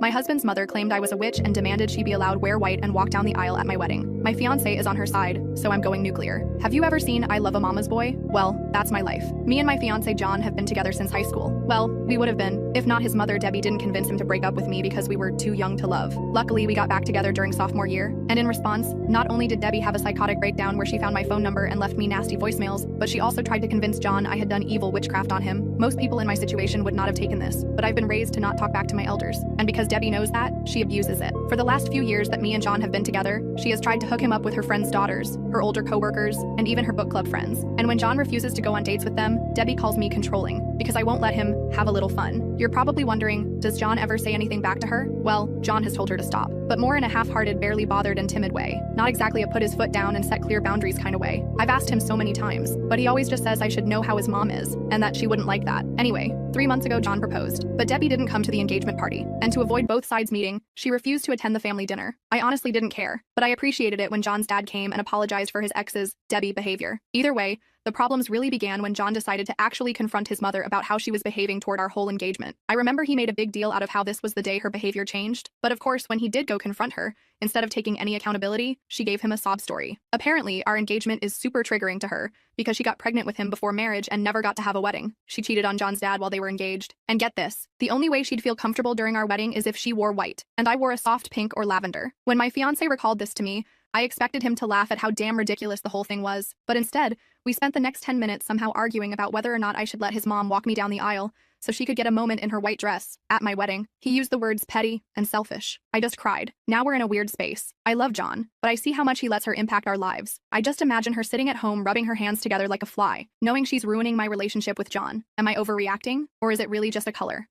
My husband's mother claimed I was a witch and demanded she be allowed wear white and walk down the aisle at my wedding. My fiance is on her side, so I'm going nuclear. Have you ever seen I Love a Mama's Boy? Well, that's my life. Me and my fiance John have been together since high school. Well, we would have been, if not his mother Debbie didn't convince him to break up with me because we were too young to love. Luckily, we got back together during sophomore year, and in response, not only did Debbie have a psychotic breakdown where she found my phone number and left me nasty voicemails, but she also tried to convince John I had done evil witchcraft on him. Most people in my situation would not have taken this, but I've been raised to not talk back to my elders, and because Debbie knows that, she abuses it. For the last few years that me and John have been together, she has tried to hook him up with her friends' daughters, her older coworkers, and even her book club friends. And when John refuses to go on dates with them, Debbie calls me controlling, because I won't let him have a little fun. You're probably wondering, does John ever say anything back to her? Well, John has told her to stop, but more in a half-hearted, barely bothered and timid way. Not exactly a put his foot down and set clear boundaries kind of way. I've asked him so many times, but he always just says I should know how his mom is, and that she wouldn't like that. Anyway, 3 months ago John proposed, but Debbie didn't come to the engagement party, and to avoid both sides meeting, she refused to attend the family dinner. I honestly didn't care, but I appreciated it when John's dad came and apologized for his ex's, Debbie, behavior. Either way, the problems really began when John decided to actually confront his mother about how she was behaving toward our whole engagement. I remember he made a big deal out of how this was the day her behavior changed, but of course, when he did go confront her, instead of taking any accountability, she gave him a sob story. Apparently, our engagement is super triggering to her because she got pregnant with him before marriage and never got to have a wedding. She cheated on John's dad while they were engaged. And get this, the only way she'd feel comfortable during our wedding is if she wore white, and I wore a soft pink or lavender. When my fiance recalled this to me, I expected him to laugh at how damn ridiculous the whole thing was, but instead, we spent the next 10 minutes somehow arguing about whether or not I should let his mom walk me down the aisle so she could get a moment in her white dress at my wedding. He used the words petty and selfish. I just cried. Now we're in a weird space. I love John, but I see how much he lets her impact our lives. I just imagine her sitting at home rubbing her hands together like a fly, knowing she's ruining my relationship with John. Am I overreacting, or is it really just a color?